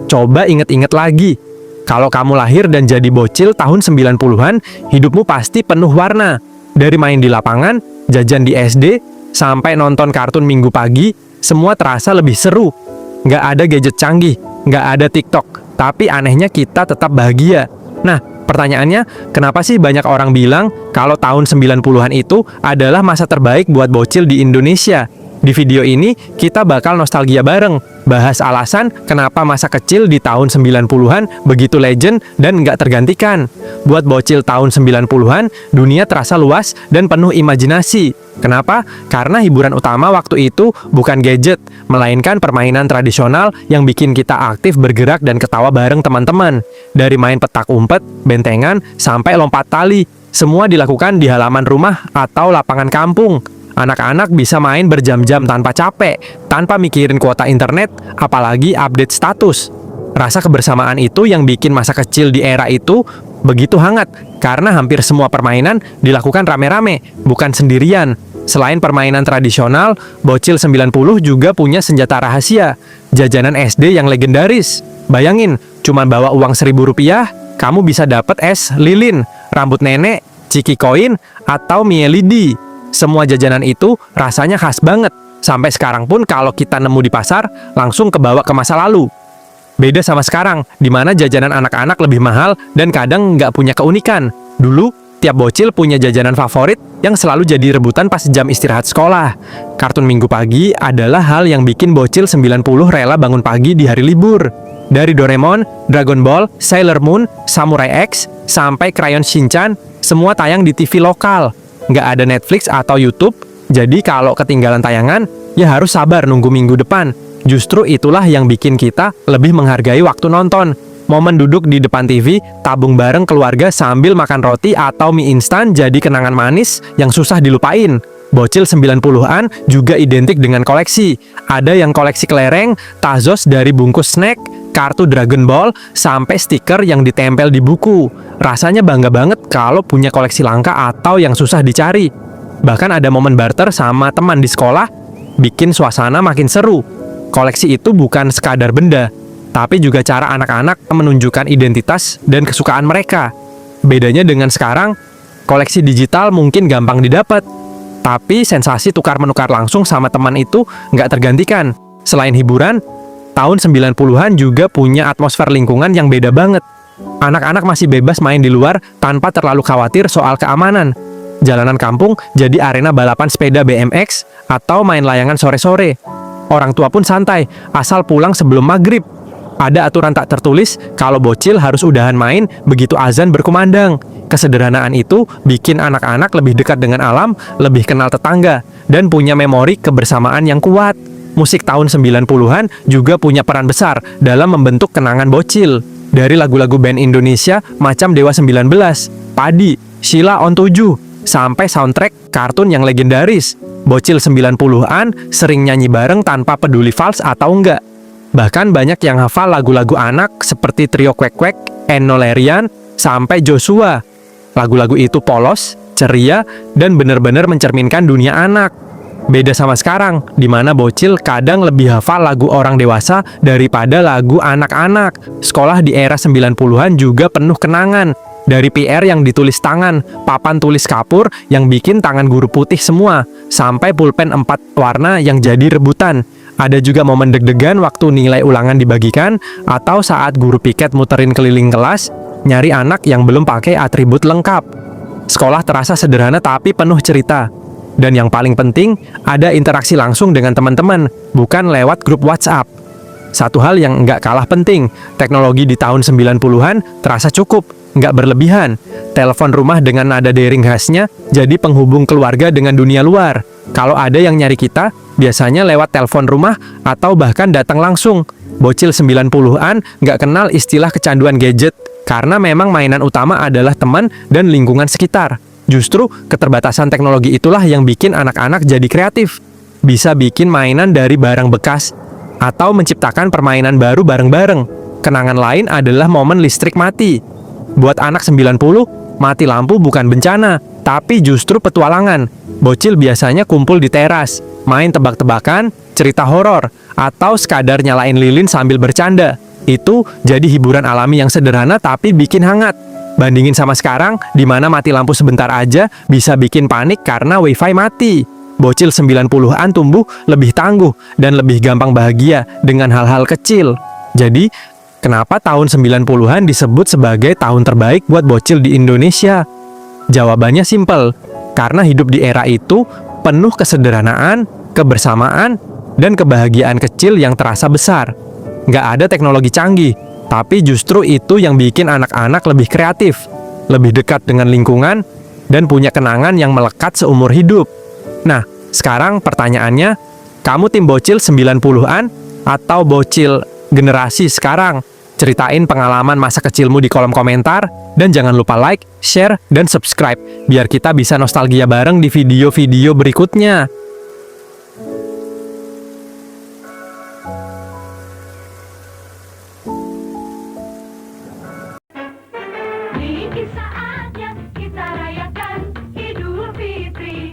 Coba inget-inget lagi. Kalau kamu lahir dan jadi bocil tahun 90-an, hidupmu pasti penuh warna. Dari main di lapangan, jajan di SD, sampai nonton kartun minggu pagi, semua terasa lebih seru. Nggak ada gadget canggih, nggak ada TikTok, tapi anehnya kita tetap bahagia. Nah, pertanyaannya, kenapa sih banyak orang bilang kalau tahun 90-an itu adalah masa terbaik buat bocil di Indonesia? Di video ini, kita bakal nostalgia bareng, bahas alasan kenapa masa kecil di tahun 90-an begitu legend dan nggak tergantikan. Buat bocil tahun 90-an, dunia terasa luas dan penuh imajinasi. Kenapa? Karena hiburan utama waktu itu bukan gadget, melainkan permainan tradisional yang bikin kita aktif bergerak dan ketawa bareng teman-teman. Dari main petak umpet, bentengan, sampai lompat tali, semua dilakukan di halaman rumah atau lapangan kampung. Anak-anak bisa main berjam-jam tanpa capek, tanpa mikirin kuota internet, apalagi update status. Rasa kebersamaan itu yang bikin masa kecil di era itu begitu hangat, karena hampir semua permainan dilakukan rame-rame, bukan sendirian. Selain permainan tradisional, bocil 90 juga punya senjata rahasia, jajanan SD yang legendaris. Bayangin, cuma bawa uang Rp1.000, kamu bisa dapet es lilin, rambut nenek, ciki koin, atau mielidi. Semua jajanan itu rasanya khas banget. Sampai sekarang pun kalau kita nemu di pasar, langsung kebawa ke masa lalu. Beda sama sekarang, di mana jajanan anak-anak lebih mahal dan kadang nggak punya keunikan. Dulu, tiap bocil punya jajanan favorit yang selalu jadi rebutan pas jam istirahat sekolah. Kartun minggu pagi adalah hal yang bikin bocil 90 rela bangun pagi di hari libur. Dari Doraemon, Dragon Ball, Sailor Moon, Samurai X, sampai Crayon Shinchan, semua tayang di TV lokal. Nggak ada Netflix atau YouTube, jadi kalau ketinggalan tayangan, ya harus sabar nunggu minggu depan. Justru itulah yang bikin kita lebih menghargai waktu nonton. Momen duduk di depan TV, tabung bareng keluarga sambil makan roti atau mie instan jadi kenangan manis yang susah dilupain. Bocil 90-an juga identik dengan koleksi. Ada yang koleksi kelereng, tazos dari bungkus snack, kartu Dragon Ball, sampai stiker yang ditempel di buku. Rasanya bangga banget kalau punya koleksi langka atau yang susah dicari. Bahkan ada momen barter sama teman di sekolah, bikin suasana makin seru. Koleksi itu bukan sekadar benda, tapi juga cara anak-anak menunjukkan identitas dan kesukaan mereka. Bedanya dengan sekarang, koleksi digital mungkin gampang didapat, tapi sensasi tukar-menukar langsung sama teman itu nggak tergantikan. Selain hiburan, tahun 90-an juga punya atmosfer lingkungan yang beda banget. Anak-anak masih bebas main di luar tanpa terlalu khawatir soal keamanan. Jalanan kampung jadi arena balapan sepeda BMX atau main layangan sore-sore. Orang tua pun santai, asal pulang sebelum maghrib. Ada aturan tak tertulis kalau bocil harus udahan main begitu azan berkumandang. Kesederhanaan itu bikin anak-anak lebih dekat dengan alam, lebih kenal tetangga, dan punya memori kebersamaan yang kuat. Musik tahun 90-an juga punya peran besar dalam membentuk kenangan bocil. Dari lagu-lagu band Indonesia macam Dewa 19, Padi, Sheila on 7, sampai soundtrack kartun yang legendaris. Bocil 90-an sering nyanyi bareng tanpa peduli fals atau enggak. Bahkan banyak yang hafal lagu-lagu anak seperti Trio Kwek Kwek, Enno Lerian, sampai Joshua. Lagu-lagu itu polos, ceria, dan benar-benar mencerminkan dunia anak. Beda sama sekarang, di mana bocil kadang lebih hafal lagu orang dewasa daripada lagu anak-anak. Sekolah di era 90-an juga penuh kenangan. Dari PR yang ditulis tangan, papan tulis kapur yang bikin tangan guru putih semua, sampai pulpen 4 warna yang jadi rebutan. Ada juga momen deg-degan waktu nilai ulangan dibagikan, atau saat guru piket muterin keliling kelas, nyari anak yang belum pakai atribut lengkap. Sekolah terasa sederhana tapi penuh cerita. Dan yang paling penting, ada interaksi langsung dengan teman-teman, bukan lewat grup WhatsApp. Satu hal yang nggak kalah penting, teknologi di tahun 90-an terasa cukup, nggak berlebihan. Telepon rumah dengan nada dering khasnya jadi penghubung keluarga dengan dunia luar. Kalau ada yang nyari kita, biasanya lewat telepon rumah atau bahkan datang langsung. Bocil 90-an nggak kenal istilah kecanduan gadget, karena memang mainan utama adalah teman dan lingkungan sekitar. Justru keterbatasan teknologi itulah yang bikin anak-anak jadi kreatif. Bisa bikin mainan dari barang bekas, atau menciptakan permainan baru bareng-bareng. Kenangan lain adalah momen listrik mati. Buat anak 90, mati lampu bukan bencana, tapi justru petualangan. Bocil biasanya kumpul di teras, main tebak-tebakan, cerita horor, atau sekadar nyalain lilin sambil bercanda. Itu jadi hiburan alami yang sederhana tapi bikin hangat. Bandingin sama sekarang, di mana mati lampu sebentar aja bisa bikin panik karena wifi mati. Bocil 90-an tumbuh lebih tangguh dan lebih gampang bahagia dengan hal-hal kecil. Jadi, kenapa tahun 90-an disebut sebagai tahun terbaik buat bocil di Indonesia? Jawabannya simpel, karena hidup di era itu penuh kesederhanaan, kebersamaan, dan kebahagiaan kecil yang terasa besar. Nggak ada teknologi canggih, tapi justru itu yang bikin anak-anak lebih kreatif, lebih dekat dengan lingkungan, dan punya kenangan yang melekat seumur hidup. Nah, sekarang pertanyaannya, kamu tim bocil 90-an atau bocil generasi sekarang? Ceritain pengalaman masa kecilmu di kolom komentar, dan jangan lupa like, share, dan subscribe, biar kita bisa nostalgia bareng di video-video berikutnya. Ini saatnya kita rayakan Idul Fitri.